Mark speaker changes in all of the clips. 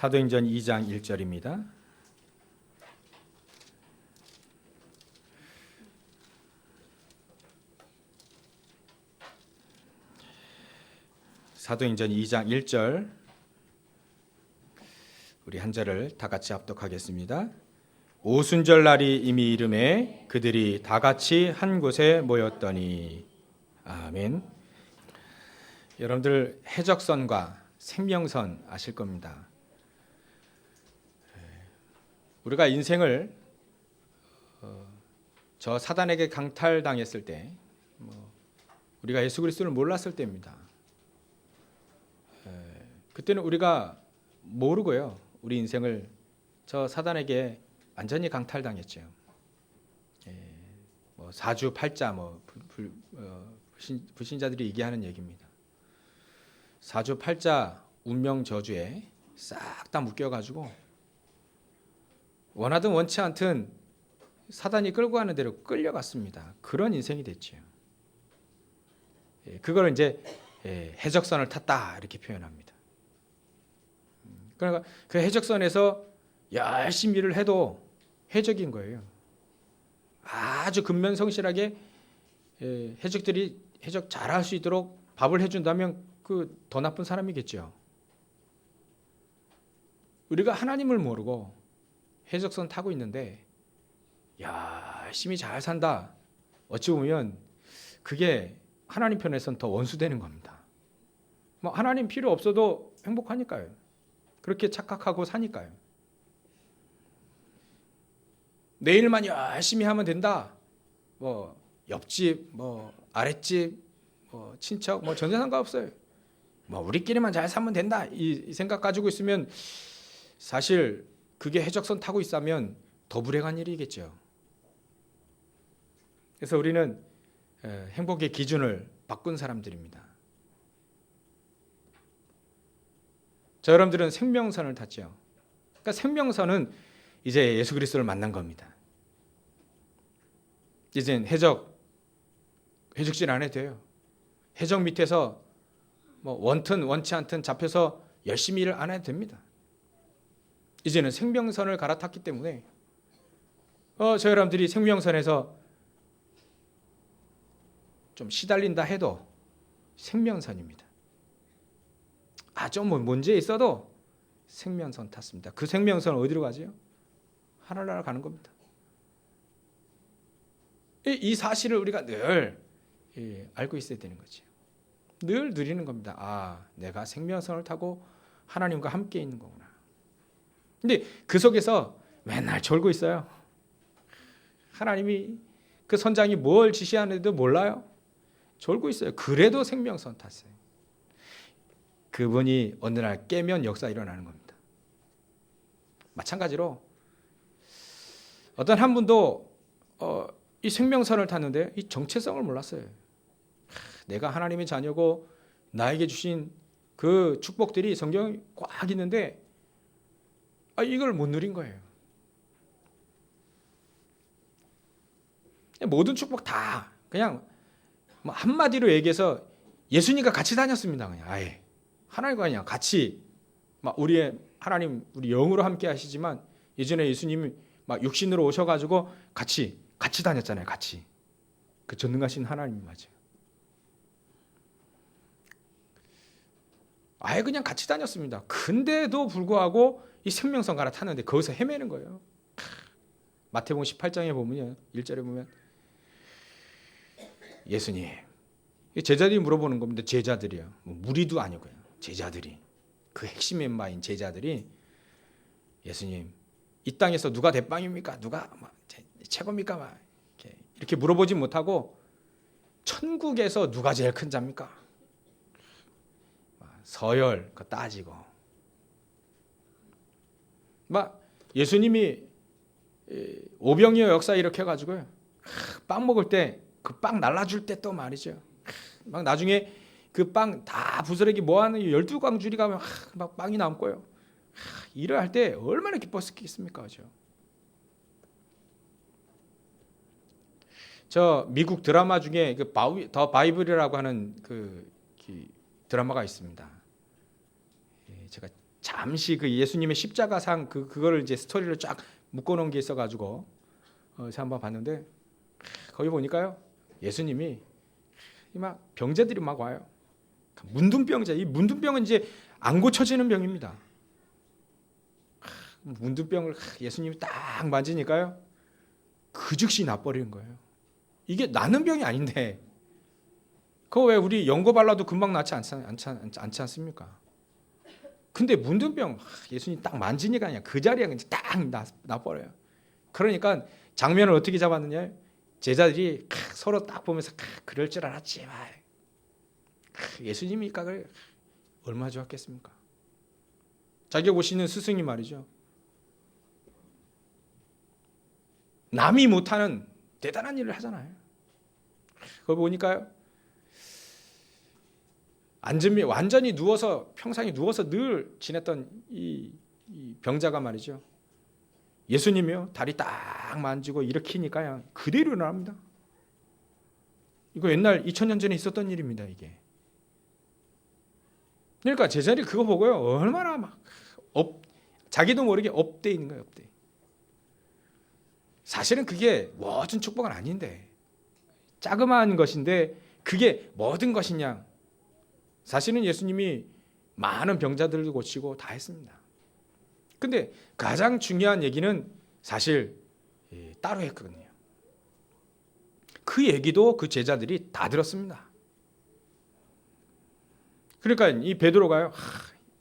Speaker 1: 사도행전 2장 1절입니다. 사도행전 2장 1절 우리 한 절을 다 같이 합독하겠습니다. 오순절 날이 이미 이름에 그들이 다 같이 한 곳에 모였더니. 아멘. 여러분들 해적선과 생명선 아실 겁니다. 우리가 인생을 저 사단에게 강탈당했을 때 우리가 예수 그리스도를 몰랐을 때입니다. 그때는 우리가 모르고요. 우리 인생을 저 사단에게 완전히 강탈당했죠. 사주팔자 불신자들이 얘기하는 얘기입니다. 사주팔자 운명 저주에 싹 다 묶여가지고 원하든 원치 않든 사단이 끌고 가는 대로 끌려갔습니다. 그런 인생이 됐죠. 그걸 이제 해적선을 탔다 이렇게 표현합니다. 그러니까 그 해적선에서 열심히 일을 해도 해적인 거예요. 아주 근면성실하게 해적들이 해적 잘할 수 있도록 밥을 해준다면 그 더 나쁜 사람이겠죠. 우리가 하나님을 모르고 해적선 타고 있는데 열심히 잘 산다. 어찌 보면 그게 하나님 편에서는 더 원수되는 겁니다. 하나님 필요 없어도 행복하니까요. 그렇게 착각하고 사니까요. 내 일만 열심히 하면 된다. 옆집, 아랫집, 친척, 전혀 상관없어요. 우리끼리만 잘 살면 된다. 이 생각 가지고 있으면 사실 그게 해적선 타고 있다면 더 불행한 일이겠죠. 그래서 우리는 행복의 기준을 바꾼 사람들입니다. 자, 여러분들은 생명선을 탔죠. 그러니까 생명선은 이제 예수 그리스도를 만난 겁니다. 이젠 해적질 안 해도 돼요. 해적 밑에서 원튼 원치 않든 잡혀서 열심히 일을 안 해도 됩니다. 이제는 생명선을 갈아탔기 때문에 저 여러분들이 생명선에서 좀 시달린다 해도 생명선입니다. 좀 문제 있어도 생명선 탔습니다. 그 생명선은 어디로 가죠? 하늘나라 가는 겁니다. 이 사실을 우리가 늘 알고 있어야 되는 거죠. 늘 누리는 겁니다. 내가 생명선을 타고 하나님과 함께 있는 거구나. 근데 그 속에서 맨날 졸고 있어요. 하나님이 그 선장이 뭘 지시하는지도 몰라요. 졸고 있어요. 그래도 생명선 탔어요. 그분이 어느 날 깨면 역사 일어나는 겁니다. 마찬가지로 어떤 한 분도 이 생명선을 탔는데 이 정체성을 몰랐어요. 내가 하나님의 자녀고 나에게 주신 그 축복들이 성경에 꽉 있는데 이걸 못 누린 거예요. 모든 축복 다 그냥 한마디로 얘기해서 예수님과 같이 다녔습니다. 그냥 아예 하나님과 그냥 같이 우리의 하나님 우리 영으로 함께 하시지만 예전에 예수님이 육신으로 오셔가지고 같이 다녔잖아요. 같이 그 전능하신 하나님 맞아요. 아예 그냥 같이 다녔습니다. 근데도 불구하고 이 생명선 갈아탔는데 거기서 헤매는 거예요. 마태복음 18장에 보면 1절에 보면 예수님 제자들이 물어보는 겁니다. 제자들이요. 무리도 아니고요. 제자들이 그 핵심 멤버인 제자들이 예수님 이 땅에서 누가 대빵입니까? 누가 최고입니까? 이렇게 물어보지 못하고 천국에서 누가 제일 큰 자입니까? 서열 따지고 예수님이 오병이어 역사 이렇게 해가지고요. 빵 먹을 때 그 빵 날라줄 때 또 말이죠. 나중에 그 빵 다 부스러기 모아는 12광주리가 막 빵이 남고요. 일을 할 때 얼마나 기뻤겠습니까? 저 미국 드라마 중에 더 바이블이라고 하는 그 드라마가 있습니다. 제가 잠시 그 예수님의 십자가상 그거를 이제 스토리를 쫙 묶어놓은 게 있어가지고 제가 한번 봤는데 거기 보니까요 예수님이 막 병자들이 막 와요. 문둥병자. 이 문둥병은 이제 안 고쳐지는 병입니다. 문둥병을 예수님이 딱 만지니까요 그 즉시 나버리는 거예요. 이게 나는 병이 아닌데 그거 왜 우리 연고 발라도 금방 낫지 않지 않습니까? 근데 문둥병 예수님 딱 만지니까 그냥 그 자리에 그냥 딱 나버려요. 그러니까 장면을 어떻게 잡았느냐? 제자들이 서로 딱 보면서 그럴 줄 알았지. 예수님이 그걸 얼마나 좋았겠습니까? 자기가 보시는 스승이 말이죠. 남이 못하는 대단한 일을 하잖아요. 그거 보니까요. 완전히 누워서 평상에 누워서 늘 지냈던 이 병자가 말이죠. 예수님이요 다리 딱 만지고 일으키니까요 그대로 일어납니다. 이거 옛날 2000년 전에 있었던 일입니다. 이게. 그러니까 제자들이 그거 보고요 얼마나 막 자기도 모르게 업돼 있는 거예요. 업돼. 사실은 그게 모든 축복은 아닌데 자그마한 것인데 그게 모든 것이냐? 사실은 예수님이 많은 병자들도 고치고 다 했습니다. 근데 가장 중요한 얘기는 사실 따로 했거든요. 그 얘기도 그 제자들이 다 들었습니다. 그러니까 이 베드로가요.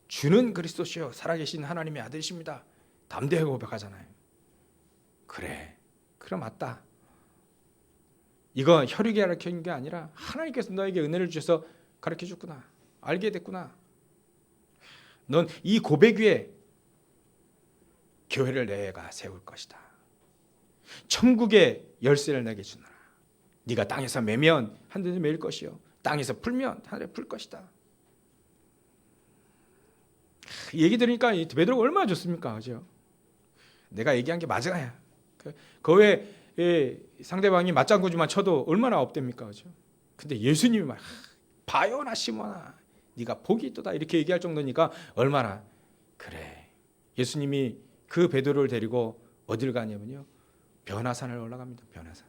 Speaker 1: 주는 그리스도시요 살아계신 하나님의 아들이십니다. 담대하게 고백하잖아요. 그래 맞다. 이거 혈육이 가르친 게 아니라 하나님께서 너에게 은혜를 주셔서 가르쳐줬구나. 알게 됐구나. 넌 이 고백 위에 교회를 내가 세울 것이다. 천국의 열쇠를 내게 주노라. 네가 땅에서 매면 하늘에 매일 것이요 땅에서 풀면 하늘에 풀 것이다. 얘기 들으니까 베드로가 얼마나 좋습니까? 그죠? 내가 얘기한 게 맞아야. 그 외에 상대방이 맞장구지만 쳐도 얼마나 업됩니까? 그죠? 근데 예수님이 막 바요나 시몬아 네가 복이 있도다 이렇게 얘기할 정도니까 얼마나 그래. 예수님이 그 베드로를 데리고 어딜 가냐면요 변화산을 올라갑니다. 변화산.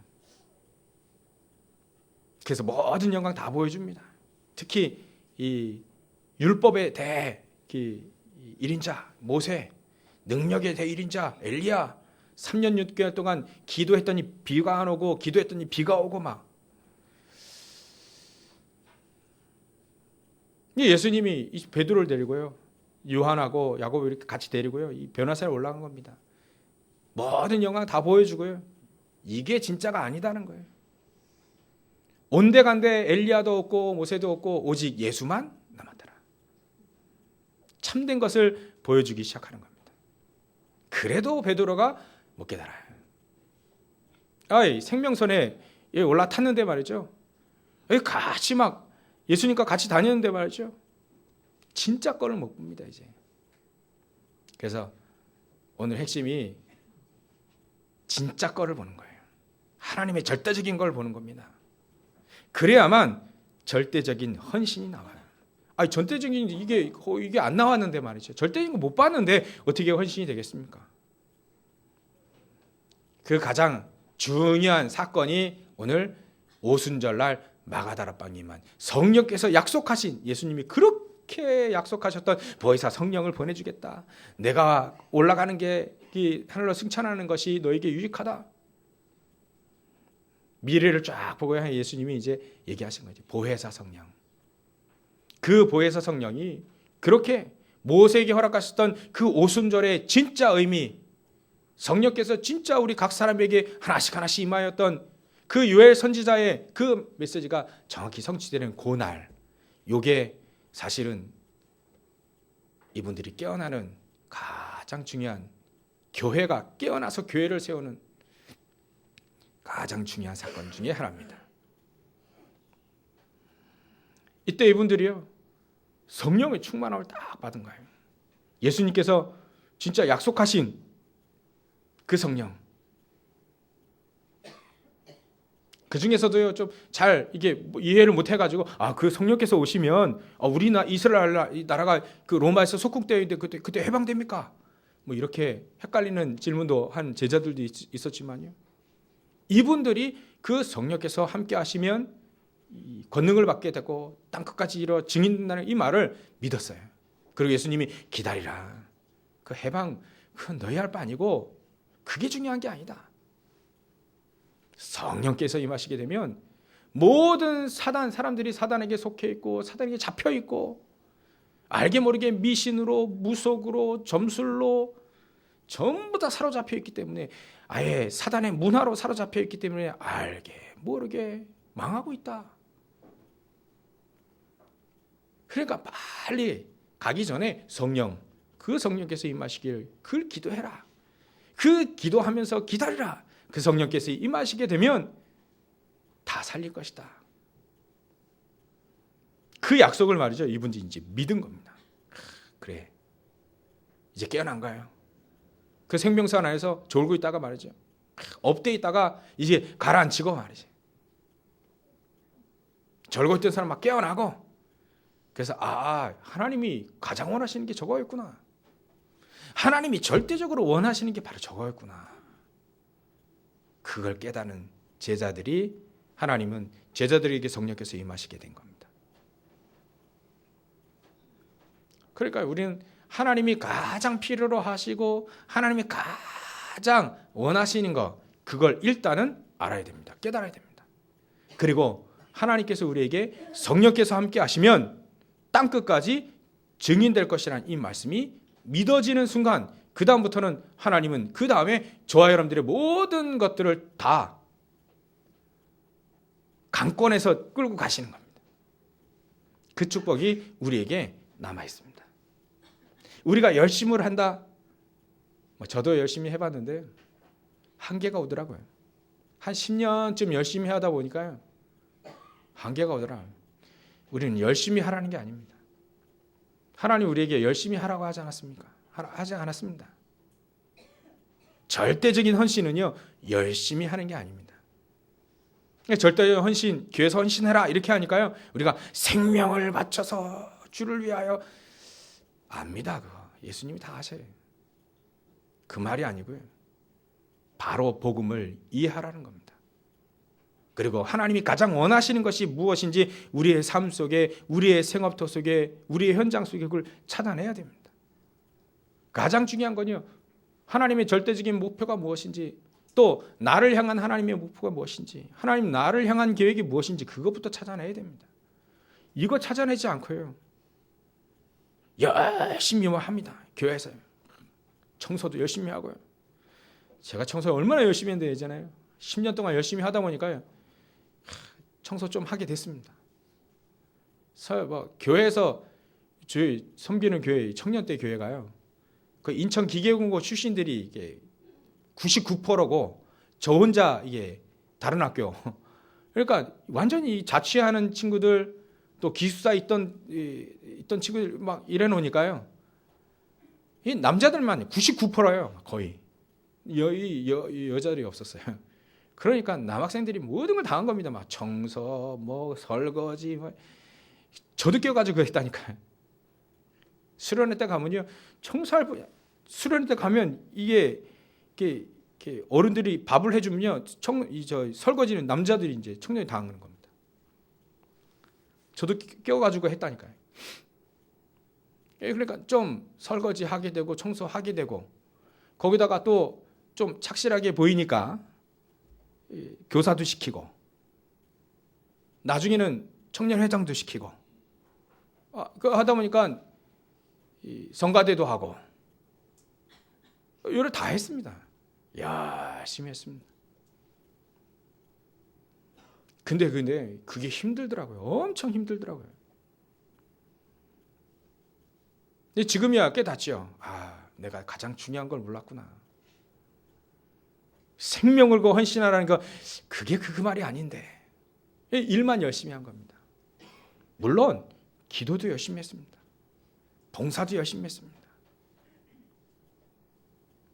Speaker 1: 그래서 모든 영광 다 보여줍니다. 특히 이 율법의 대 1인자 모세, 능력의 대 1인자 엘리야 3년 6개월 동안 기도했더니 비가 안 오고 기도했더니 비가 오고 막 예수님이 이 베드로를 데리고요 요한하고 야고보 이렇게 같이 데리고요 이 변화산에 올라간 겁니다. 모든 영광 다 보여주고요 이게 진짜가 아니다는 거예요. 온데간데 엘리야도 없고 모세도 없고 오직 예수만 남았더라. 참된 것을 보여주기 시작하는 겁니다. 그래도 베드로가 못 깨달아요. 생명선에 올라탔는데 말이죠. 같이 막 예수님과 같이 다녔는데 말이죠. 진짜 거를 못 봅니다 이제. 그래서 오늘 핵심이 진짜 거를 보는 거예요. 하나님의 절대적인 걸 보는 겁니다. 그래야만 절대적인 헌신이 나와요. 절대적인 이게 안 나왔는데 말이죠. 절대적인 거 못 봤는데 어떻게 헌신이 되겠습니까? 그 가장 중요한 사건이 오늘 오순절날 마가다락방에만 성령께서 약속하신 예수님이 그렇게 약속하셨던 보혜사 성령을 보내주겠다. 내가 올라가는 게 하늘로 승천하는 것이 너에게 유익하다. 미래를 쫙 보고 예수님이 이제 얘기하신 거죠. 보혜사 성령. 그 보혜사 성령이 그렇게 모세에게 허락하셨던 그 오순절의 진짜 의미, 성령께서 진짜 우리 각 사람에게 하나씩 임하였던 그 요엘 선지자의 그 메시지가 정확히 성취되는 그날, 요게 사실은 이분들이 깨어나는 가장 중요한, 교회가 깨어나서 교회를 세우는 가장 중요한 사건 중에 하나입니다. 이때 이분들이요 성령의 충만함을 딱 받은 거예요. 예수님께서 진짜 약속하신 그 성령, 그 중에서도요 좀 잘 이게 뭐 이해를 못 해가지고 그 성령께서 오시면 우리나 이스라엘 나라가 그 로마에서 속국되어 있는데 그때 해방됩니까? 뭐 이렇게 헷갈리는 질문도 한 제자들도 있었지만요. 이분들이 그 성령께서 함께 하시면 이 권능을 받게 되고 땅 끝까지 이뤄 증인된다는 이 말을 믿었어요. 그리고 예수님이 기다리라. 그 해방 그건 너희 할 바 아니고 그게 중요한 게 아니다. 성령께서 임하시게 되면 모든 사람들이 사단에게 속해 있고 사단에게 잡혀 있고 알게 모르게 미신으로 무속으로 점술로 전부 다 사로잡혀 있기 때문에 아예 사단의 문화로 사로잡혀 있기 때문에 알게 모르게 망하고 있다. 그러니까 빨리 가기 전에 그 성령께서 임하시길 그걸 기도해라. 그 기도하면서 기다리라. 그 성령께서 임하시게 되면 다 살릴 것이다. 그 약속을 말이죠. 이분들이 이제 믿은 겁니다. 그래. 이제 깨어난 거예요. 그 생명산 안에서 졸고 있다가 말이죠. 업돼 있다가 이제 가라앉히고 말이죠. 졸고 있던 사람 막 깨어나고 그래서 하나님이 가장 원하시는 게 저거였구나. 하나님이 절대적으로 원하시는 게 바로 저거였구나. 그걸 깨닫는 제자들이 하나님은 제자들에게 성령께서 임하시게 된 겁니다. 그러니까 우리는 하나님이 가장 필요로 하시고 하나님이 가장 원하시는 것 그걸 일단은 알아야 됩니다. 깨달아야 됩니다. 그리고 하나님께서 우리에게 성령께서 함께 하시면 땅끝까지 증인될 것이라는 이 말씀이 믿어지는 순간 그 다음부터는 하나님은 그 다음에 저와 여러분들의 모든 것들을 다 강권에서 끌고 가시는 겁니다. 그 축복이 우리에게 남아 있습니다. 우리가 열심을 한다. 저도 열심히 해봤는데 한계가 오더라고요. 한 10년쯤 열심히 하다 보니까요. 한계가 오더라. 우리는 열심히 하라는 게 아닙니다. 하나님 우리에게 열심히 하라고 하지 않았습니까? 하지 않았습니다. 절대적인 헌신은요. 열심히 하는 게 아닙니다. 절대적인 헌신, 교회에서 헌신해라 이렇게 하니까요. 우리가 생명을 바쳐서 주를 위하여 압니다. 그거. 예수님이 다 하셔요. 그 말이 아니고요. 바로 복음을 이해하라는 겁니다. 그리고 하나님이 가장 원하시는 것이 무엇인지 우리의 삶 속에 우리의 생업터 속에 우리의 현장 속에 그걸 찾아내야 됩니다. 가장 중요한 건요. 하나님의 절대적인 목표가 무엇인지 또 나를 향한 하나님의 목표가 무엇인지 하나님 나를 향한 계획이 무엇인지 그것부터 찾아내야 됩니다. 이거 찾아내지 않고요. 열심히 합니다. 교회에서요. 청소도 열심히 하고요. 제가 청소 얼마나 열심히 했는데 예전에요. 10년 동안 열심히 하다 보니까요. 청소 좀 하게 됐습니다. 교회에서 저희 섬기는 교회 청년대 교회가요. 그 인천 기계공고 출신들이 이게 99%고 저 혼자 이게 다른 학교. 그러니까 완전히 자취하는 친구들 또 기숙사 있던 친구들 막 이래 놓으니까요. 이 남자들만 99%예요. 거의. 여자들이 없었어요. 그러니까 남학생들이 모든 걸 다 한 겁니다. 막 청소, 뭐 설거지, 저도 껴가지고 했다니까요. 수련회 때 가면요, 수련회 때 가면 이게 어른들이 밥을 해주면요, 설거지는 남자들이 이제 청년이 다 하는 겁니다. 저도 껴가지고 했다니까요. 그러니까 좀 설거지 하게 되고 청소하게 되고 거기다가 또 좀 착실하게 보이니까 교사도 시키고 나중에는 청년회장도 시키고 하다 보니까 성가대도 하고 이걸 다 했습니다. 열심히 했습니다. 근데 그게 힘들더라고요. 엄청 힘들더라고요. 근데 지금이야 깨닫죠. 내가 가장 중요한 걸 몰랐구나. 생명을 거 헌신하라는 거 그게 그 말이 아닌데 일만 열심히 한 겁니다. 물론 기도도 열심히 했습니다. 봉사도 열심히 했습니다.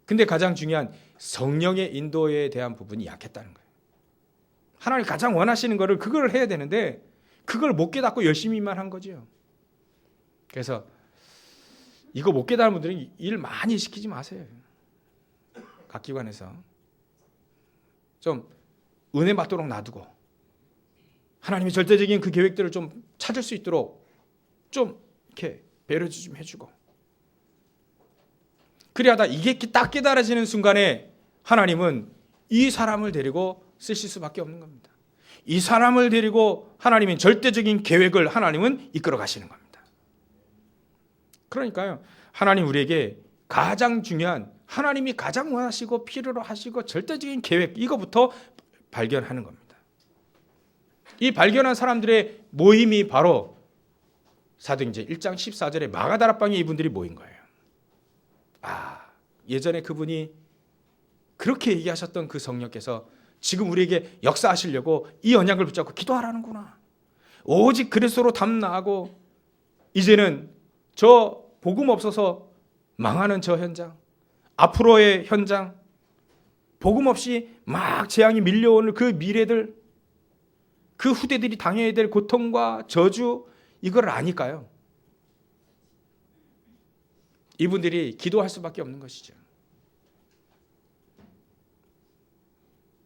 Speaker 1: 근데 가장 중요한 성령의 인도에 대한 부분이 약했다는 거예요. 하나님 가장 원하시는 거를 그걸 해야 되는데 그걸 못 깨닫고 열심히만 한 거죠. 그래서 이거 못 깨달은 분들은 일 많이 시키지 마세요. 각 기관에서 좀 은혜 받도록 놔두고 하나님의 절대적인 그 계획들을 좀 찾을 수 있도록 좀 이렇게 배려 좀 해주고, 그래야 이게 딱 깨달아지는 순간에 하나님은 이 사람을 데리고 쓰실 수밖에 없는 겁니다. 이 사람을 데리고 하나님의 절대적인 계획을 하나님은 이끌어 가시는 겁니다. 그러니까요, 하나님 우리에게 가장 중요한, 하나님이 가장 원하시고 필요로 하시고 절대적인 계획, 이거부터 발견하는 겁니다. 이 발견한 사람들의 모임이 바로 사도행전 1장 14절에 마가다락방에 이분들이 모인 거예요. 예전에 그분이 그렇게 얘기하셨던 그 성령께서 지금 우리에게 역사하시려고 이 언약을 붙잡고 기도하라는구나. 오직 그리스도로 담나하고 이제는 저 복음 없어서 망하는 저 현장, 앞으로의 현장, 복음 없이 막 재앙이 밀려오는 그 미래들, 그 후대들이 당해야 될 고통과 저주, 이걸 아니까요, 이분들이 기도할 수밖에 없는 것이죠.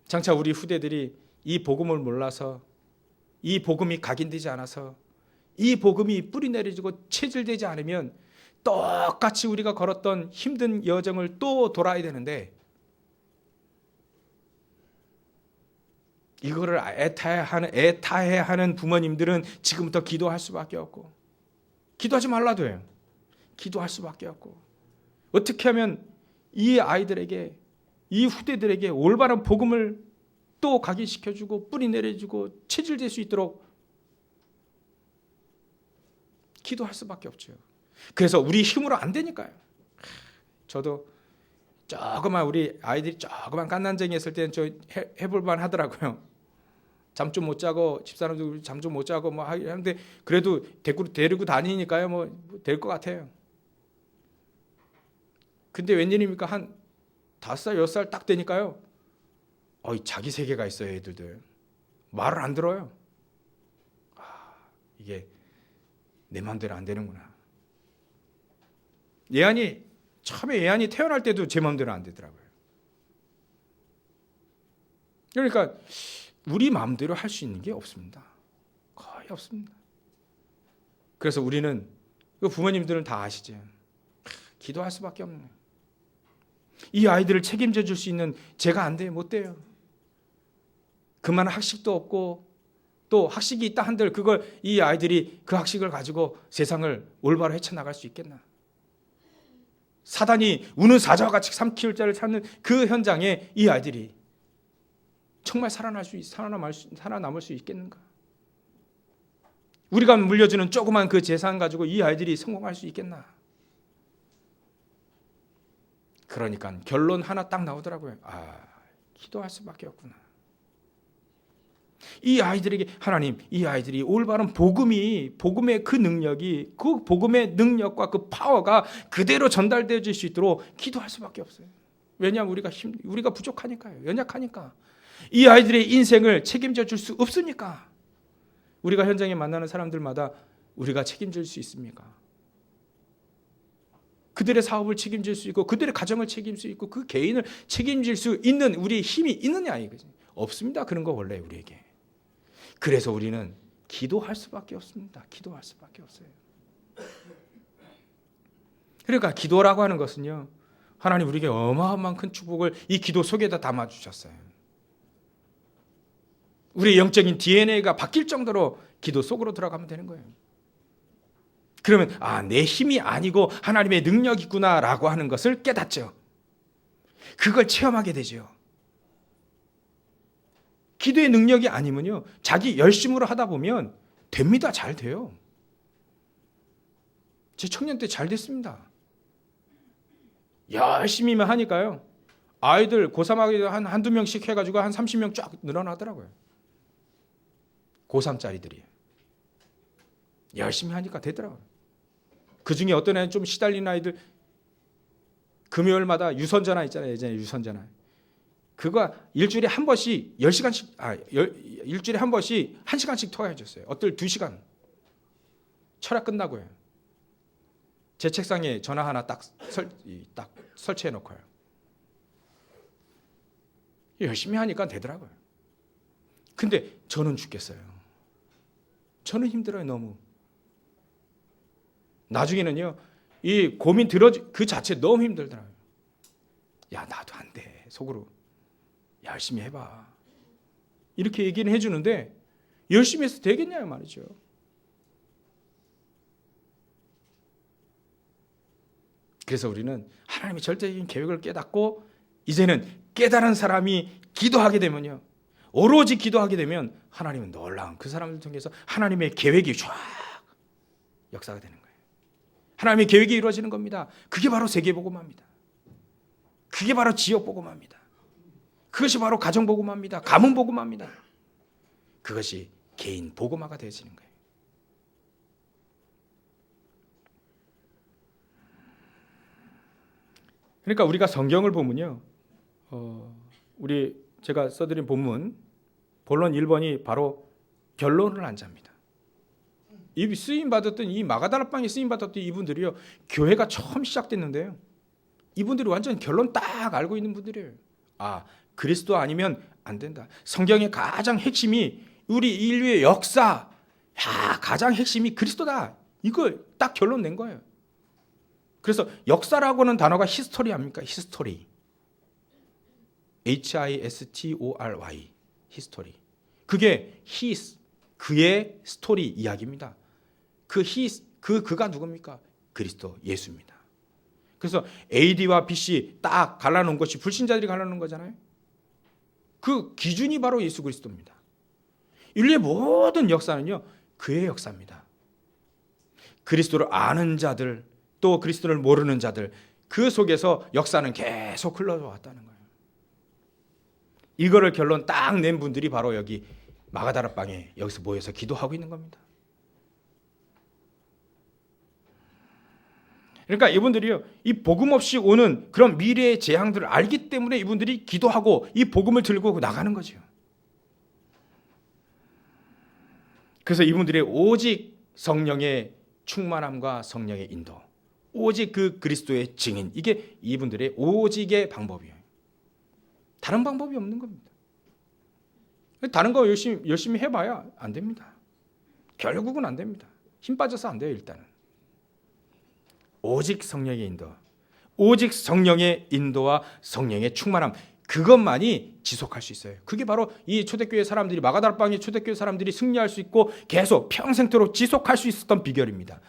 Speaker 1: 장차 우리 후대들이 이 복음을 몰라서, 이 복음이 각인되지 않아서, 이 복음이 뿌리 내려지고 체질되지 않으면 똑같이 우리가 걸었던 힘든 여정을 또 돌아야 되는데, 이거를 애타해하는 부모님들은 지금부터 기도할 수밖에 없고, 기도하지 말라도 해요. 기도할 수밖에 없고, 어떻게 하면 이 아이들에게, 이 후대들에게 올바른 복음을 또 각인시켜주고 뿌리 내려주고 체질될 수 있도록 기도할 수밖에 없죠. 그래서 우리 힘으로 안 되니까요. 저도 조그만, 우리 아이들이 조그만 갓난쟁이 했을 때는 저 해볼만 하더라고요. 잠 좀 못 자고, 집사람도 잠 좀 못 자고 뭐 하는데 그래도 데리고 다니니까요, 뭐 될 것 같아요. 근데 웬일입니까? 한 5살, 6살 딱 되니까요, 자기 세계가 있어요. 애들들 말을 안 들어요. 이게 내 마음대로 안 되는구나. 처음에 예한이 태어날 때도 제 마음대로 안 되더라고요. 그러니까 우리 마음대로 할 수 있는 게 없습니다. 거의 없습니다. 그래서 우리는, 부모님들은 다 아시죠. 기도할 수밖에 없는 거예요. 이 아이들을 책임져 줄 수 있는 제가 안 돼요. 못 돼요. 그만한 학식도 없고, 또 학식이 있다 한들 그걸 이 아이들이 그 학식을 가지고 세상을 올바로 헤쳐나갈 수 있겠나. 사단이 우는 사자와 같이 삼킬 자를 찾는 그 현장에 이 아이들이 정말 살아남을 수 있겠는가. 우리가 물려주는 조그만 그 재산 가지고 이 아이들이 성공할 수 있겠나. 그러니까 결론 하나 딱 나오더라고요. 기도할 수밖에 없구나. 이 아이들에게 하나님, 이 아이들이 올바른 복음의 그 능력이, 그 복음의 능력과 그 파워가 그대로 전달되어질 수 있도록 기도할 수밖에 없어요. 왜냐하면 우리가 부족하니까요. 연약하니까. 이 아이들의 인생을 책임져 줄 수 없으니까. 우리가 현장에 만나는 사람들마다 우리가 책임질 수 있습니까? 그들의 사업을 책임질 수 있고, 그들의 가정을 책임질 수 있고, 그 개인을 책임질 수 있는 우리의 힘이 있느냐, 이거지. 없습니다. 그런 거 원래 우리에게. 그래서 우리는 기도할 수밖에 없습니다. 기도할 수밖에 없어요. 그러니까 기도라고 하는 것은요, 하나님 우리에게 어마어마한 큰 축복을 이 기도 속에다 담아주셨어요. 우리의 영적인 DNA가 바뀔 정도로 기도 속으로 들어가면 되는 거예요. 그러면 내 힘이 아니고 하나님의 능력이구나라고 하는 것을 깨닫죠. 그걸 체험하게 되죠. 기도의 능력이 아니면요, 자기 열심으로 하다 보면 됩니다. 잘 돼요. 제 청년 때 잘 됐습니다. 열심히만 하니까요, 아이들 고3하기 한두 명씩 해가지고 한 30명 쫙 늘어나더라고요. 고3짜리들이 열심히 하니까 되더라고요. 그 중에 어떤 애는 좀 시달리는 아이들, 금요일마다 유선전화 있잖아요. 예전에 유선전화. 그거 일주일에 한 번씩 10시간씩 일주일에 한 번씩 1시간씩 토해줬어요 어떨 2시간. 철학 끝나고요. 제 책상에 전화 하나 딱 설치해 놓고요. 열심히 하니까 되더라고요. 근데 저는 죽겠어요. 저는 힘들어요, 너무. 나중에는요, 이 고민 그 자체 너무 힘들더라고요. 야, 나도 안 돼. 속으로. 열심히 해봐. 이렇게 얘기는 해주는데, 열심히 해서 되겠냐요, 말이죠. 그래서 우리는 하나님의 절대적인 계획을 깨닫고, 이제는 깨달은 사람이 기도하게 되면요, 오로지 기도하게 되면 하나님은 놀라운 그 사람을 통해서 하나님의 계획이 쫙 역사가 되는 거예요. 하나님의 계획이 이루어지는 겁니다. 그게 바로 세계복음화입니다. 그게 바로 지역복음화입니다. 그것이 바로 가정복음화입니다. 가문복음화입니다. 그것이 개인 복음화가 되어지는 거예요. 그러니까 우리가 성경을 보면요, 제가 써드린 본문 본론 1번이 바로 결론을 안 잡니다. 이 쓰임받았던 이 마가다락방에 쓰임받았던 이분들이요, 교회가 처음 시작됐는데요, 이분들이 완전 결론 딱 알고 있는 분들이에요. 아, 그리스도 아니면 안 된다. 성경의 가장 핵심이 우리 인류의 역사, 가장 핵심이 그리스도다. 이걸 딱 결론 낸 거예요. 그래서 역사라고 하는 단어가 히스토리 아닙니까? 히스토리. HISTORY. 히스토리. 그게 그의 스토리 이야기입니다. 그가 누굽니까? 그리스도 예수입니다. 그래서 AD와 BC 딱 갈라놓은 것이 불신자들이 갈라놓은 거잖아요. 그 기준이 바로 예수 그리스도입니다. 인류의 모든 역사는요, 그의 역사입니다. 그리스도를 아는 자들, 또 그리스도를 모르는 자들, 그 속에서 역사는 계속 흘러왔다는 거예요. 이거를 결론 딱 낸 분들이 바로 여기 마가다락방에 여기서 모여서 기도하고 있는 겁니다. 그러니까 이분들이요, 이 복음 없이 오는 그런 미래의 재앙들을 알기 때문에 이분들이 기도하고 이 복음을 들고 나가는 거죠. 그래서 이분들의 오직 성령의 충만함과 성령의 인도, 오직 그 그리스도의 증인, 이게 이분들의 오직의 방법이에요. 다른 방법이 없는 겁니다. 다른 거 열심히 해봐야 안 됩니다. 결국은 안 됩니다. 힘 빠져서 안 돼요. 일단은 오직 성령의 인도, 오직 성령의 인도와 성령의 충만함, 그것만이 지속할 수 있어요. 그게 바로 이 초대교회 사람들이, 마가다락방의 초대교회 사람들이 승리할 수 있고 계속 평생토록 지속할 수 있었던 비결입니다.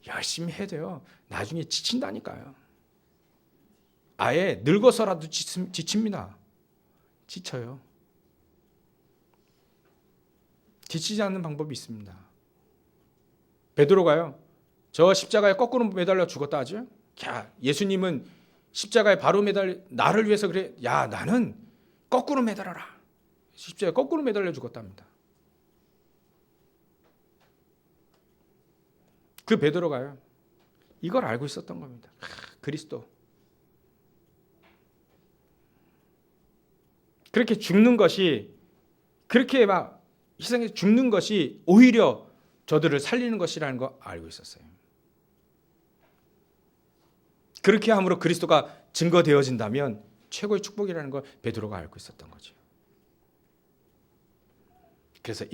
Speaker 1: 열심히 해야 돼요. 나중에 지친다니까요. 아예 늙어서라도 지칩니다. 지쳐요. 지치지 않는 방법이 있습니다. 베드로가요, 저 십자가에 거꾸로 매달려 죽었다 하죠. 야, 예수님은 십자가에 바로 나를 위해서 그래. 야, 나는 거꾸로 매달아라. 십자가에 거꾸로 매달려 죽었답니다. 그 베드로가요, 이걸 알고 있었던 겁니다. 그리스도. 그렇게 죽는 것이, 그렇게 막 희생해서 죽는 것이 오히려 저들을 살리는 것이라는 거 알고 있었어요. 그렇게 함으로 그리스도가 증거되어진다면 최고의 축복이라는 걸 베드로가 알고 있었던 거죠. 그래서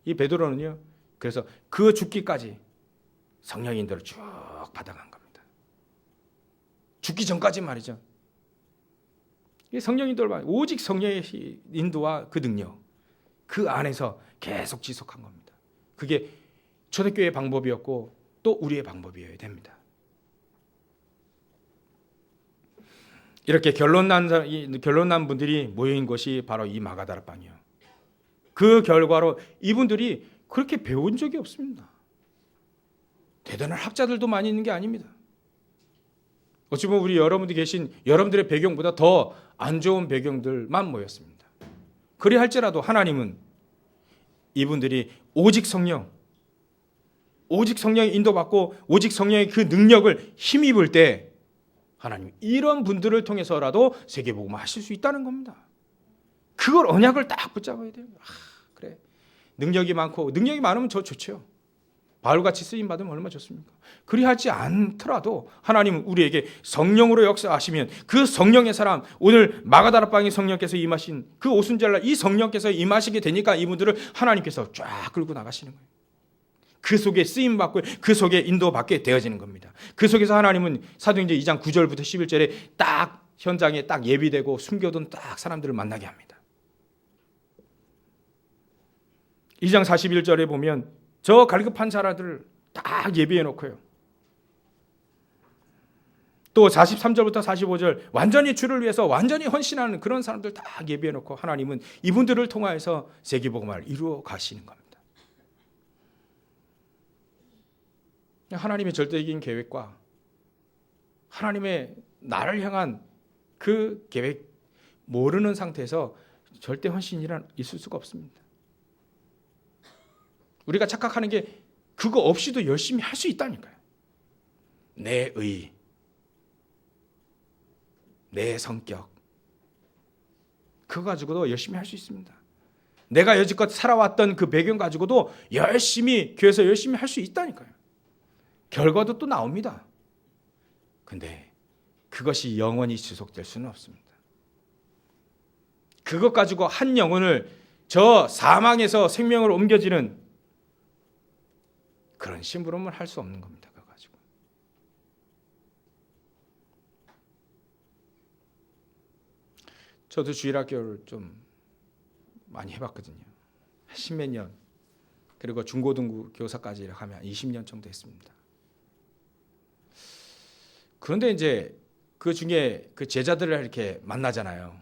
Speaker 1: 이 베드로는요, 그래서 그 죽기까지 성령의 인도를 쭉 받아간 겁니다. 죽기 전까지 말이죠. 성령 인도를 오직 성령의 인도와 그 능력, 그 안에서 계속 지속한 겁니다. 그게 초대교회의 방법이었고 또 우리의 방법이어야 됩니다. 이렇게 결론 난 분들이 모인 것이 바로 이 마가다락방이에요. 그 결과로 이분들이 그렇게 배운 적이 없습니다. 대단한 학자들도 많이 있는 게 아닙니다. 어찌 보면 우리 여러분들이 계신 여러분들의 배경보다 더 안 좋은 배경들만 모였습니다. 그리 할지라도 하나님은 이분들이 오직 성령의 인도받고 오직 성령의 그 능력을 힘입을 때 하나님 이런 분들을 통해서라도 세계복음을 하실 수 있다는 겁니다. 그걸 언약을 딱 붙잡아야 돼요. 그래. 능력이 많고 능력이 많으면 좋죠. 바울같이 쓰임 받으면 얼마나 좋습니까? 그리하지 않더라도 하나님은 우리에게 성령으로 역사하시면 그 성령의 사람, 오늘 마가다락방에 성령께서 임하신 그 오순절날 이 성령께서 임하시게 되니까 이분들을 하나님께서 쫙 끌고 나가시는 거예요. 그 속에 쓰임받고 그 속에 인도받게 되어지는 겁니다. 그 속에서 하나님은 사도행전 2장 9절부터 11절에 딱 현장에 딱 예비되고 숨겨둔 딱 사람들을 만나게 합니다. 2장 41절에 보면 저 갈급한 자라들을 딱 예비해 놓고요. 또 43절부터 45절 완전히 주를 위해서 완전히 헌신하는 그런 사람들 딱 예비해 놓고 하나님은 이분들을 통하여서 세계복음을 이루어 가시는 겁니다. 하나님의 절대적인 계획과 하나님의 나를 향한 그 계획 모르는 상태에서 절대 헌신이란 있을 수가 없습니다. 우리가 착각하는 게 그거 없이도 열심히 할 수 있다니까요. 내 의, 내 성격 그거 가지고도 열심히 할 수 있습니다. 내가 여지껏 살아왔던 그 배경 가지고도 열심히 교회에서 열심히 할 수 있다니까요. 결과도 또 나옵니다. 근데 그것이 영원히 지속될 수는 없습니다. 그것 가지고 한 영혼을 저 사망에서 생명으로 옮겨지는 그런 심부름을 할 수 없는 겁니다. 그거 가지고. 저도 주일학교를 좀 많이 해봤거든요. 십몇 년. 그리고 중고등부 교사까지 하면 20년 정도 했습니다. 그런데 이제 그 중에 그 제자들을 이렇게 만나잖아요.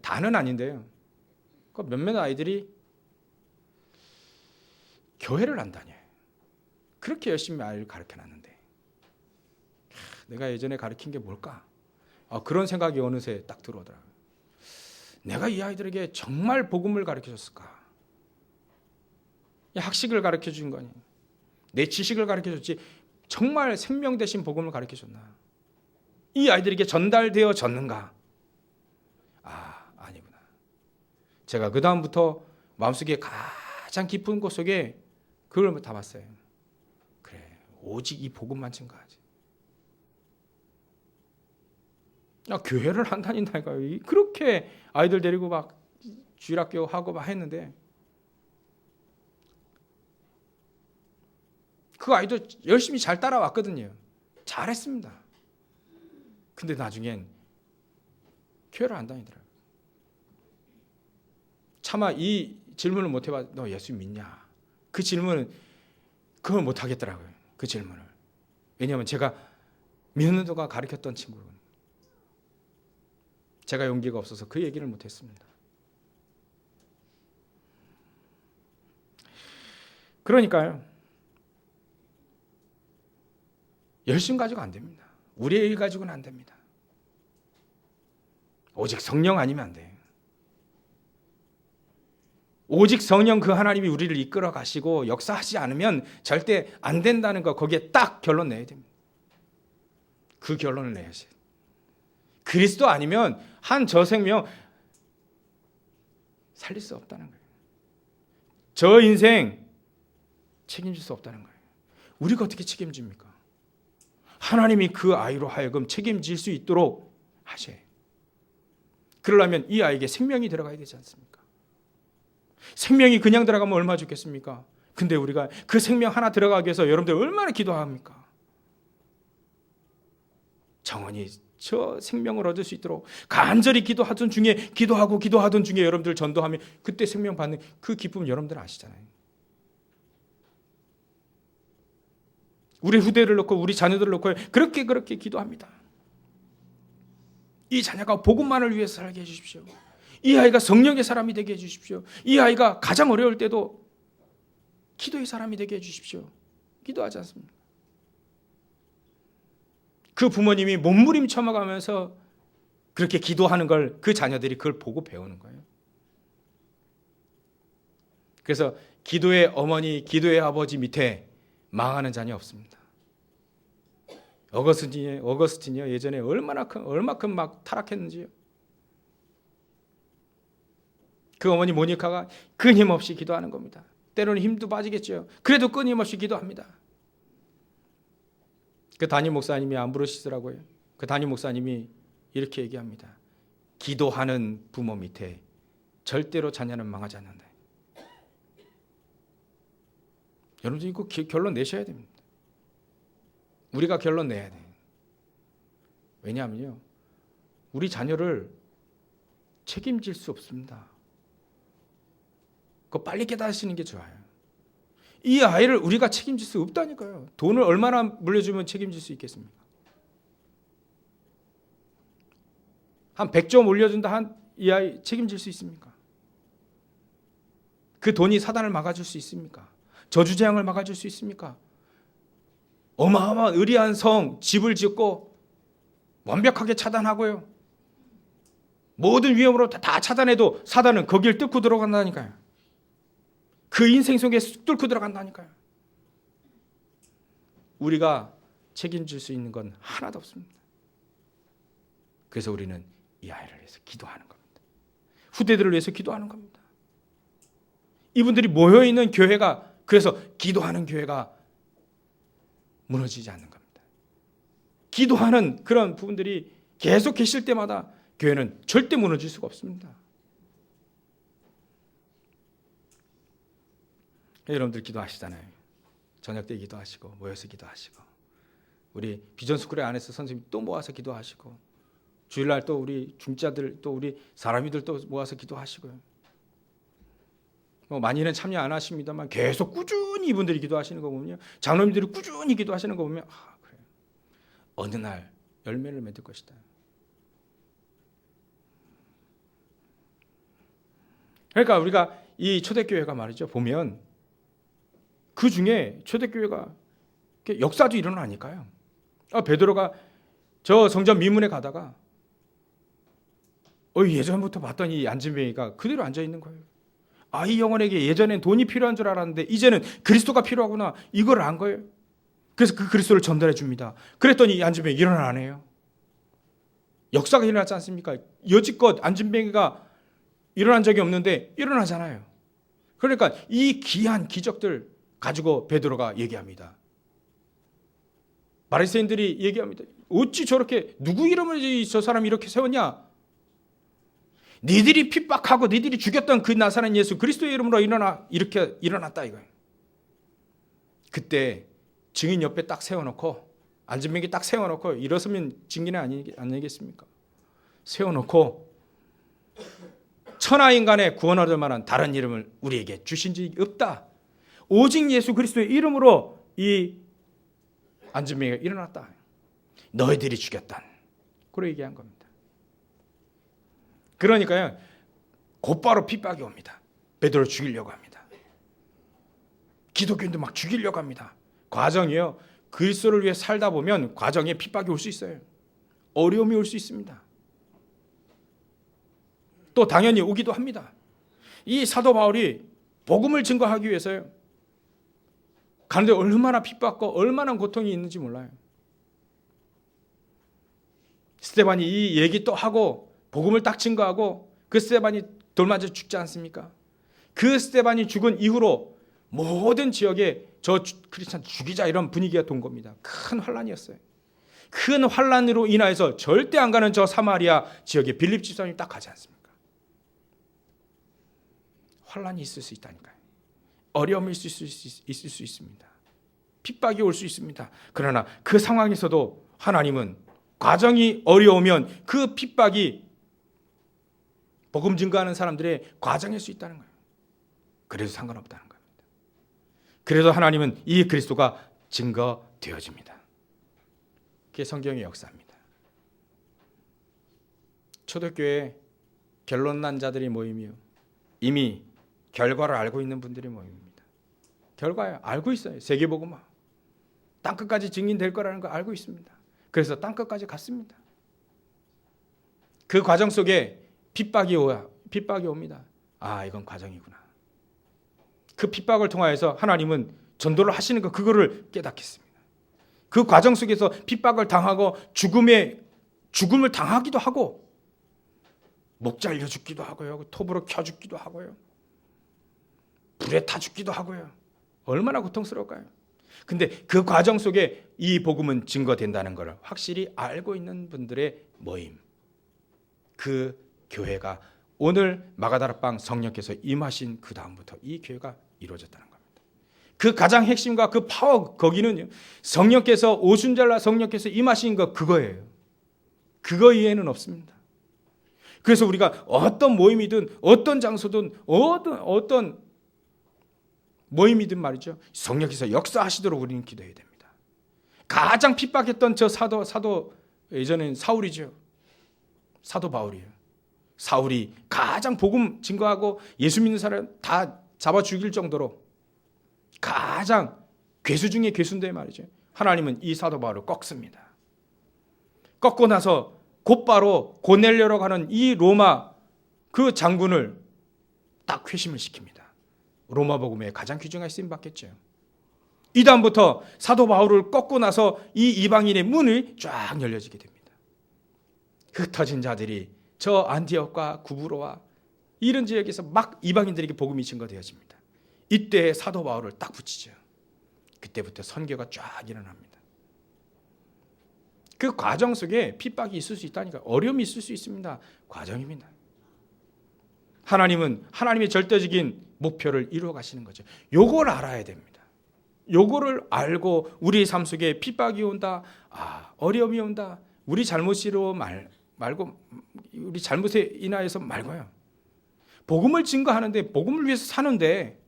Speaker 1: 다는 아닌데요. 그 몇몇 아이들이 교회를 안 다녀요. 그렇게 열심히 아이를 가르쳐놨는데 내가 예전에 가르친 게 뭘까? 그런 생각이 어느새 딱 들어오더라고요. 내가 이 아이들에게 정말 복음을 가르쳐줬을까? 학식을 가르쳐준 거 아니에요. 내 지식을 가르쳐줬지 정말 생명 대신 복음을 가르쳐줬나? 이 아이들에게 전달되어졌는가? 아니구나. 제가 그 다음부터 마음속에 가장 깊은 곳 속에 그걸 담았어요. 그래, 오직 이 복음만 증거하지. 교회를 안 다닌다니까요. 그렇게 아이들 데리고 막 주일학교 하고 막 했는데 그 아이도 열심히 잘 따라왔거든요. 잘했습니다. 근데 나중엔 교회를 안 다니더라고요. 차마 이 질문을 못 해봐. 너 예수 믿냐? 그 질문은 그걸 못 하겠더라고요. 그 질문을. 왜냐하면 제가 믿는 동안 가르쳤던 친구는 제가 용기가 없어서 그 얘기를 못 했습니다. 그러니까요. 열심 가지고 안 됩니다. 우리의 일 가지고는 안 됩니다. 오직 성령 아니면 안 돼요. 오직 성령 그 하나님이 우리를 이끌어 가시고 역사하지 않으면 절대 안 된다는 거 거기에 딱 결론 내야 됩니다. 그 결론을 내야지. 그리스도 아니면 한 저 생명 살릴 수 없다는 거예요. 저 인생 책임질 수 없다는 거예요. 우리가 어떻게 책임집니까? 하나님이 그 아이로 하여금 책임질 수 있도록 하셔요. 그러려면 이 아이에게 생명이 들어가야 되지 않습니까? 생명이 그냥 들어가면 얼마나 좋겠습니까? 근데 우리가 그 생명 하나 들어가기 위해서 여러분들 얼마나 기도합니까? 정원이 저 생명을 얻을 수 있도록 간절히 기도하던 중에 여러분들 전도하면 그때 생명 받는 그 기쁨 여러분들 아시잖아요. 우리 후대를 놓고 우리 자녀들을 놓고 그렇게 기도합니다. 이 자녀가 복음만을 위해서 살게 해주십시오. 이 아이가 성령의 사람이 되게 해주십시오. 이 아이가 가장 어려울 때도 기도의 사람이 되게 해주십시오. 기도하지 않습니까? 그 부모님이 몸부림쳐가면서 그렇게 기도하는 걸 그 자녀들이 그걸 보고 배우는 거예요. 그래서 기도의 어머니, 기도의 아버지 밑에 망하는 자녀 없습니다. 어거스틴이요 예전에 얼마큼 막 타락했는지요. 그 어머니 모니카가 끊임없이 기도하는 겁니다. 때로는 힘도 빠지겠죠. 그래도 끊임없이 기도합니다. 그 담임 목사님이 암브로시스라고 해요. 그 담임 목사님이 이렇게 얘기합니다. 기도하는 부모 밑에 절대로 자녀는 망하지 않는다. 여러분들 이거 결론 내셔야 됩니다. 우리가 결론 내야 돼요. 왜냐하면요, 우리 자녀를 책임질 수 없습니다. 그거 빨리 깨닫으시는 게 좋아요. 이 아이를 우리가 책임질 수 없다니까요. 돈을 얼마나 물려주면 책임질 수 있겠습니까? 한 100점 올려준다 한 이 아이 책임질 수 있습니까? 그 돈이 사단을 막아줄 수 있습니까? 저주재앙을 막아줄 수 있습니까? 어마어마한 의리한 성, 집을 짓고 완벽하게 차단하고요. 모든 위험으로 다 차단해도 사단은 거기를 뚫고 들어간다니까요. 그 인생 속에 뚫고 들어간다니까요. 우리가 책임질 수 있는 건 하나도 없습니다. 그래서 우리는 이 아이를 위해서 기도하는 겁니다. 후대들을 위해서 기도하는 겁니다. 이분들이 모여있는 교회가, 그래서 기도하는 교회가 무너지지 않는 겁니다. 기도하는 그런 부분들이 계속 계실 때마다 교회는 절대 무너질 수가 없습니다. 여러분들 기도하시잖아요. 저녁 때 기도하시고 모여서 기도하시고, 우리 비전스쿨의 안에서 선생님 또 모아서 기도하시고, 주일날 또 우리 중자들 또 우리 사람이들 또 모아서 기도하시고요. 많이는 참여 안 하십니다만 계속 꾸준히 이분들이 기도하시는 거 보면요, 장로님들이 꾸준히 기도하시는 거 보면 그래요. 어느 날 열매를 맺을 것이다. 그러니까 우리가 이 초대교회가 말이죠, 보면 그 중에 초대교회가 역사도 일어나니까요. 베드로가 저 성전 미문에 가다가 예전부터 봤던 이 안진뱅이가 그대로 앉아 있는 거예요. 이 영혼에게 예전엔 돈이 필요한 줄 알았는데 이제는 그리스도가 필요하구나, 이걸 안 거예요. 그래서 그 그리스도를 전달해 줍니다. 그랬더니 이 안진뱅이 일어나네요. 역사가 일어나지 않습니까? 여지껏 안진뱅이가 일어난 적이 없는데 일어나잖아요. 그러니까 이 귀한 기적들 가지고 베드로가 얘기합니다. 바리새인들이 얘기합니다. 어찌 저렇게, 누구 이름을 저 사람이 이렇게 세웠냐? 니들이 핍박하고 니들이 죽였던 그 나사렛 예수 그리스도의 이름으로 이렇게 일어났다 이거예요. 그때 증인 옆에 딱 세워놓고, 안진뱅이 딱 세워놓고, 일어서면 증인이 아니겠습니까? 세워놓고 천하인간의 구원 얻을 만한 다른 이름을 우리에게 주신 적이 없다. 오직 예수 그리스도의 이름으로 이 안진뱅이가 일어났다. 너희들이 죽였던. 그렇게 얘기한 겁니다. 그러니까요, 곧바로 핍박이 옵니다. 베드로를 죽이려고 합니다. 기독교인도 막 죽이려고 합니다. 과정이요, 그리스도를 위해 살다 보면 과정에 핍박이 올 수 있어요. 어려움이 올 수 있습니다. 또 당연히 오기도 합니다. 이 사도 바울이 복음을 증거하기 위해서요, 가는데 얼마나 핍박과 얼마나 고통이 있는지 몰라요. 스데반이 이 얘기 또 하고 복음을 딱 증거하고 그 스데반이 돌맞아 죽지 않습니까? 그 스데반이 죽은 이후로 모든 지역에 저 크리스찬 죽이자 이런 분위기가 돈 겁니다. 큰 환란이었어요. 큰 환란으로 인하여서 절대 안 가는 저 사마리아 지역에 빌립 집사님이 딱 가지 않습니까? 환란이 있을 수 있다니까요. 어려움이 있을 수 있습니다. 핍박이 올 수 있습니다. 그러나 그 상황에서도 하나님은 과정이 어려우면 그 핍박이 복음 증거하는 사람들의 과정일 수 있다는 거예요. 그래도 상관없다는 겁니다. 그래도 하나님은 이 그리스도가 증거되어집니다. 그게 성경의 역사입니다. 초대교회 결론 난 자들이 모임이요, 이미 결과를 알고 있는 분들이 모임입니다. 결과요, 알고 있어요. 세계복음화 땅끝까지 증인될 거라는 걸 알고 있습니다. 그래서 땅끝까지 갔습니다. 그 과정 속에 핍박이 옵니다. 이건 과정이구나. 그 핍박을 통하여서 하나님은 전도를 하시는 거, 그거를 깨닫겠습니다. 그 과정 속에서 핍박을 당하고 죽음을 당하기도 하고 목 잘려 죽기도 하고요. 톱으로 켜 죽기도 하고요. 불에 타 죽기도 하고요. 얼마나 고통스러울까요? 근데 그 과정 속에 이 복음은 증거된다는 것을 확실히 알고 있는 분들의 모임. 그 교회가 오늘 마가다락방 성령께서 임하신 그 다음부터 이 교회가 이루어졌다는 겁니다. 그 가장 핵심과 그 파워 거기는요. 성령께서 오순절날 성령께서 임하신 것 그거예요. 그거 이외에는 없습니다. 그래서 우리가 어떤 모임이든 어떤 장소든 어떤 모임이든 말이죠. 성령께서 역사하시도록 우리는 기도해야 됩니다. 가장 핍박했던 저 사도 예전엔 사울이죠. 사도 바울이에요. 사울이 가장 복음 증거하고 예수 믿는 사람 다 잡아 죽일 정도로 가장 괴수 중에 괴수인데 말이죠. 하나님은 이 사도 바울을 꺾습니다. 꺾고 나서 곧바로 고넬료라고 하는 이 로마 그 장군을 딱 회심을 시킵니다. 로마 복음의 가장 귀중한 쓰임 받겠죠. 이 다음부터 사도 바울을 꺾고 나서 이 이방인의 문이 쫙 열려지게 됩니다. 흩어진 자들이 저 안디옥과 구브로와 이런 지역에서 막 이방인들에게 복음이 증거되어집니다. 이때 사도 바울을 딱 붙이죠. 그때부터 선교가 쫙 일어납니다. 그 과정 속에 핍박이 있을 수 있다니까. 어려움이 있을 수 있습니다. 과정입니다. 하나님은 하나님의 절대적인 목표를 이루어 가시는 거죠. 요걸 알아야 됩니다. 요거를 알고 우리의 삶 속에 핍박이 온다. 어려움이 온다. 우리 잘못으로 말고 우리 잘못에 인하여서 말고요. 복음을 증거하는데 복음을 위해서 사는데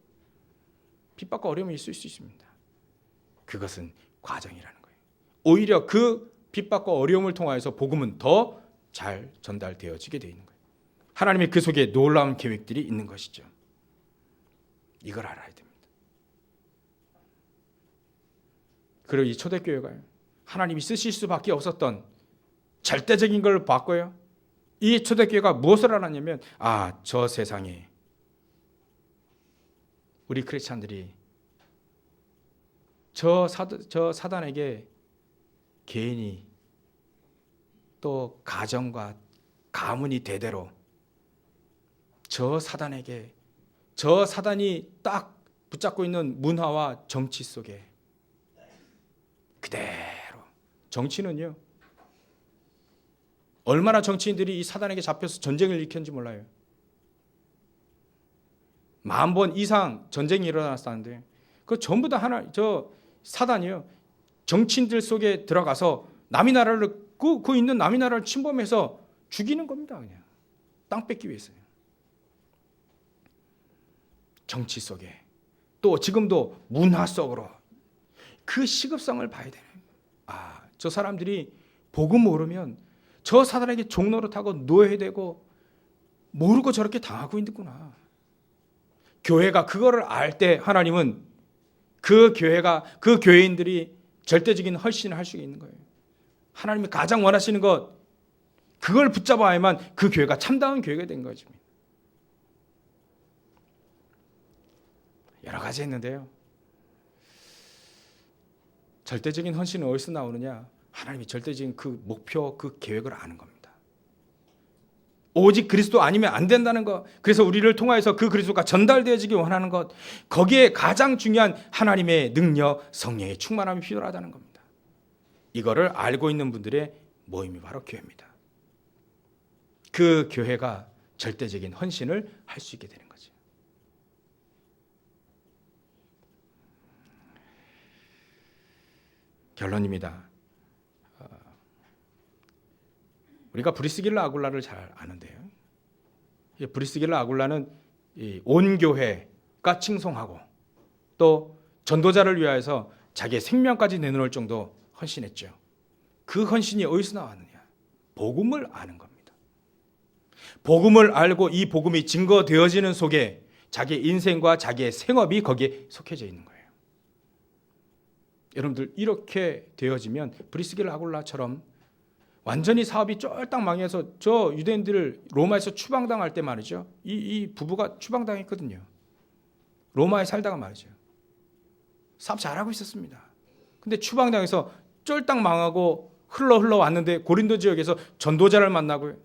Speaker 1: 핍박과 어려움이 있을 수 있습니다. 그것은 과정이라는 거예요. 오히려 그 핍박과 어려움을 통하여서 복음은 더 잘 전달되어지게 되어 있는 거예요. 하나님의 그 속에 놀라운 계획들이 있는 것이죠. 이걸 알아야 됩니다. 그리고 이 초대교회가 하나님이 쓰실 수밖에 없었던 절대적인 걸 봤고요. 이 초대교회가 무엇을 알았냐면 저 세상에 우리 크리스찬들이 저 사단에게 개인이 또 가정과 가문이 대대로 저 사단이 딱 붙잡고 있는 문화와 정치 속에 그대로 정치는요. 얼마나 정치인들이 이 사단에게 잡혀서 전쟁을 일으켰는지 몰라요. 10,000번 이상 전쟁이 일어났다는데 그 전부 다 저 사단이요. 정치인들 속에 들어가서 남의 나라를 그 있는 남의 나라를 침범해서 죽이는 겁니다. 그냥 땅 뺏기 위해서요. 정치 속에 또 지금도 문화 속으로 그 시급성을 봐야 되는. 저 사람들이 복음 모르면 저 사단에게 종노릇하고 노예되고 모르고 저렇게 당하고 있는구나. 교회가 그거를 알 때 하나님은 그 교회인들이 절대적인 헌신을 할 수 있는 거예요. 하나님이 가장 원하시는 것 그걸 붙잡아야만 그 교회가 참다운 교회가 된 거죠. 여러 가지 했는데요. 절대적인 헌신은 어디서 나오느냐? 하나님이 절대적인 그 목표, 그 계획을 아는 겁니다. 오직 그리스도 아니면 안 된다는 것. 그래서 우리를 통하여서 그 그리스도가 전달되어지기 원하는 것. 거기에 가장 중요한 하나님의 능력, 성령의 충만함이 필요하다는 겁니다. 이거를 알고 있는 분들의 모임이 바로 교회입니다. 그 교회가 절대적인 헌신을 할 수 있게 되는 거죠. 결론입니다. 우리가 브리스길라 아굴라를 잘 아는데요. 브리스길라 아굴라는 온 교회가 칭송하고 또 전도자를 위하여서 자기의 생명까지 내놓을 정도 헌신했죠. 그 헌신이 어디서 나왔느냐? 복음을 아는 겁니다. 복음을 알고 이 복음이 증거되어지는 속에 자기의 인생과 자기의 생업이 거기에 속해져 있는 거예요. 여러분들 이렇게 되어지면 브리스길라 아굴라처럼 완전히 사업이 쫄딱 망해서 저 유대인들을 로마에서 추방당할 때 말이죠. 이 부부가 추방당했거든요. 로마에 살다가 말이죠. 사업 잘하고 있었습니다. 근데 추방당해서 쫄딱 망하고 흘러 왔는데 고린도 지역에서 전도자를 만나고요.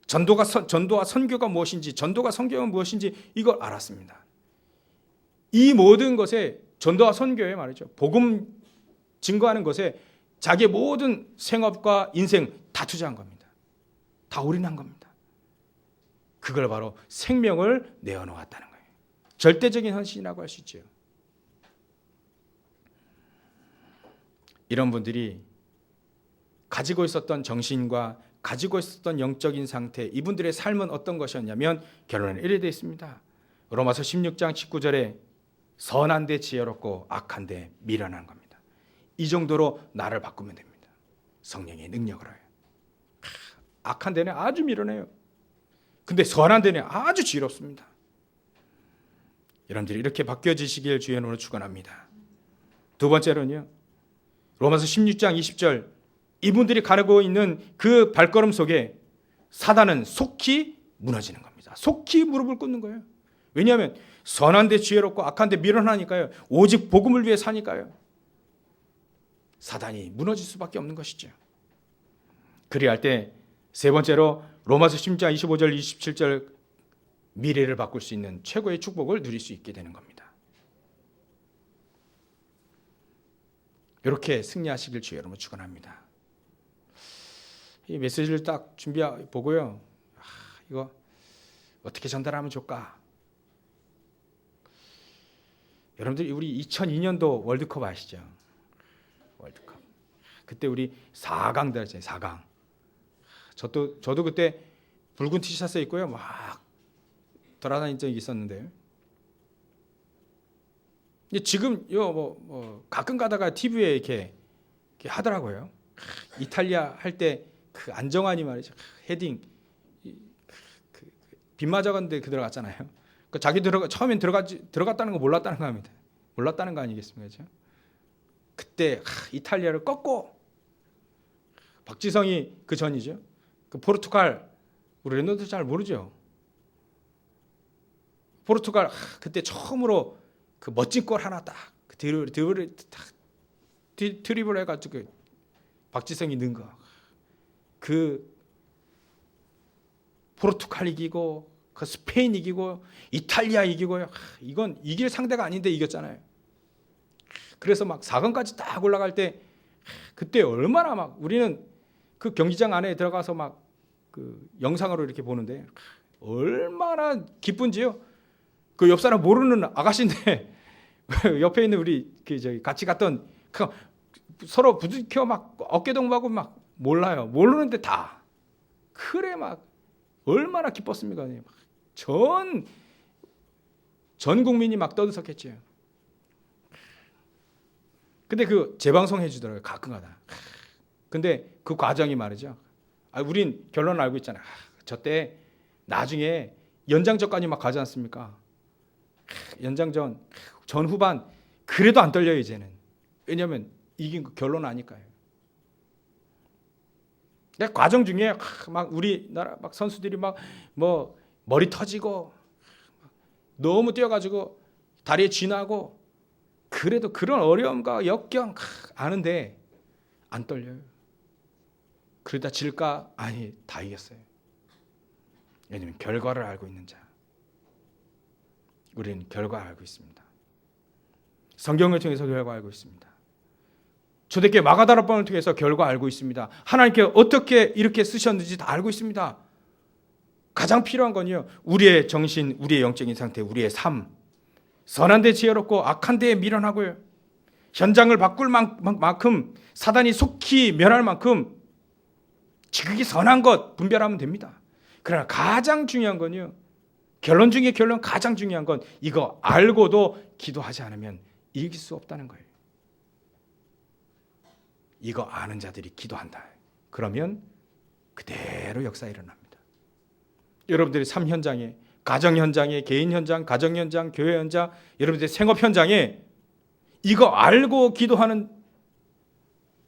Speaker 1: 전도와 선교가 무엇인지, 전도가 성경은 무엇인지 이걸 알았습니다. 이 모든 것에 전도와 선교에 말이죠. 복음 증거하는 것에 자기의 모든 생업과 인생 다 투자한 겁니다. 다 올인한 겁니다. 그걸 바로 생명을 내어놓았다는 거예요. 절대적인 헌신이라고 할 수 있죠. 이런 분들이 가지고 있었던 정신과 가지고 있었던 영적인 상태, 이분들의 삶은 어떤 것이었냐면 결론은 이래 되어 있습니다. 로마서 16장 19절에 선한 데 지혜롭고 악한 데 미련한 겁니다. 이 정도로 나를 바꾸면 됩니다. 성령의 능력으로요. 악한 데는 아주 미련해요. 근데 선한 데는 아주 지혜롭습니다. 여러분들이 이렇게 바뀌어지시길 주의 이름으로 축원합니다. 두 번째로는요, 로마서 16장 20절, 이분들이 가르고 있는 그 발걸음 속에 사단은 속히 무너지는 겁니다. 속히 무릎을 꿇는 거예요. 왜냐하면 선한 데 지혜롭고 악한 데 미련하니까요. 오직 복음을 위해 사니까요. 사단이 무너질 수밖에 없는 것이죠. 그리할 때 세 번째로 로마서 16장 25절 27절, 미래를 바꿀 수 있는 최고의 축복을 누릴 수 있게 되는 겁니다. 이렇게 승리하시길 주의 이름으로 축원합니다. 이 메시지를 딱 보고요. 이거 어떻게 전달하면 좋을까? 여러분들 우리 2002년도 월드컵 아시죠? 월드컵. 그때 우리 4강 들었잖아요. 4강. 저도 그때 붉은 티셔츠 입고요. 막 돌아다닌 적이 있었는데요. 지금 가끔 가다가 TV에 이렇게 하더라고요. 이탈리아 할 때 그 안정환이 말이죠. 헤딩 빗 맞아갔는데 들어갔잖아요. 그 자기 처음엔 들어갔다는 거 몰랐다는 거 합니다. 몰랐다는 거 아니겠습니까? 그렇죠? 그때 이탈리아를 꺾고 박지성이 그 전이죠. 그 포르투갈, 우리 랜더도 잘 모르죠. 포르투갈 그때 처음으로 그 멋진 골 하나 딱 드리블 해가지고 박지성이 넣은 거. 그 포르투갈 이기고 그 스페인 이기고 이탈리아 이기고요. 이건 이길 상대가 아닌데 이겼잖아요. 그래서 막 4강까지 딱 올라갈 때 그때 얼마나 막 우리는 그 경기장 안에 들어가서 막 그 영상으로 이렇게 보는데 얼마나 기쁜지요. 그 옆 사람 모르는 아가씨인데 옆에 있는 우리 같이 갔던 서로 부딪혀 막 어깨동무하고 막 몰라요. 모르는데 다 그래 막 얼마나 기뻤습니까? 전 국민이 막 떠들썩했죠. 근데 그 재방송 해주더라고요. 가끔가다. 근데 그 과정이 말이죠. 우린 결론을 알고 있잖아요. 저때 나중에 연장전까지 막 가지 않습니까? 연장전 전후반 그래도 안 떨려요 이제는. 왜냐하면 이긴 거 결론 아니까요. 근데 과정 중에 막 우리나라 막 선수들이 막 뭐 머리 터지고 너무 뛰어가지고 다리에 쥐나고 그래도 그런 어려움과 역경 아는데 안 떨려요. 그러다 질까? 아니, 다 이겼어요. 왜냐하면 결과를 알고 있는 자. 우리는 결과를 알고 있습니다. 성경을 통해서 결과 알고 있습니다. 초대교회 마가다락방을 통해서 결과 알고 있습니다. 하나님께 어떻게 이렇게 쓰셨는지 다 알고 있습니다. 가장 필요한 건요, 우리의 정신, 우리의 영적인 상태, 우리의 삶, 선한 데 지혜롭고 악한 데에 미련하고요, 현장을 바꿀 만큼 사단이 속히 멸할 만큼 지극히 선한 것 분별하면 됩니다. 그러나 가장 중요한 건요, 결론 중에 결론 가장 중요한 건 이거 알고도 기도하지 않으면 이길 수 없다는 거예요. 이거 아는 자들이 기도한다. 그러면 그대로 역사 일어납니다. 여러분들이 삶 현장에, 가정 현장에, 개인 현장, 가정 현장, 교회 현장, 여러분들의 생업 현장에 이거 알고 기도하는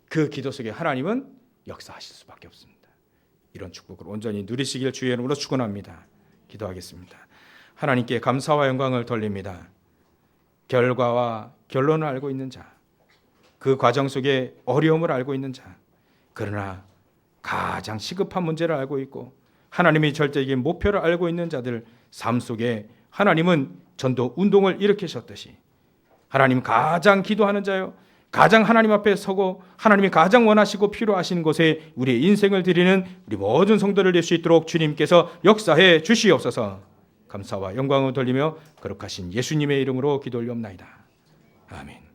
Speaker 1: 그 기도 속에 하나님은 역사하실 수밖에 없습니다. 이런 축복을 온전히 누리시길 주의 이름으로 축원합니다. 기도하겠습니다. 하나님께 감사와 영광을 돌립니다. 결과와 결론을 알고 있는 자, 그 과정 속에 어려움을 알고 있는 자, 그러나 가장 시급한 문제를 알고 있고 하나님의 절대적인 목표를 알고 있는 자들 삶 속에 하나님은 전도 운동을 일으키셨듯이 하나님 가장 기도하는 자요, 가장 하나님 앞에 서고 하나님이 가장 원하시고 필요하신 곳에 우리의 인생을 드리는 우리 모든 성도를 낼 수 있도록 주님께서 역사해 주시옵소서. 감사와 영광을 돌리며 거룩하신 예수님의 이름으로 기도 올리옵나이다. 아멘.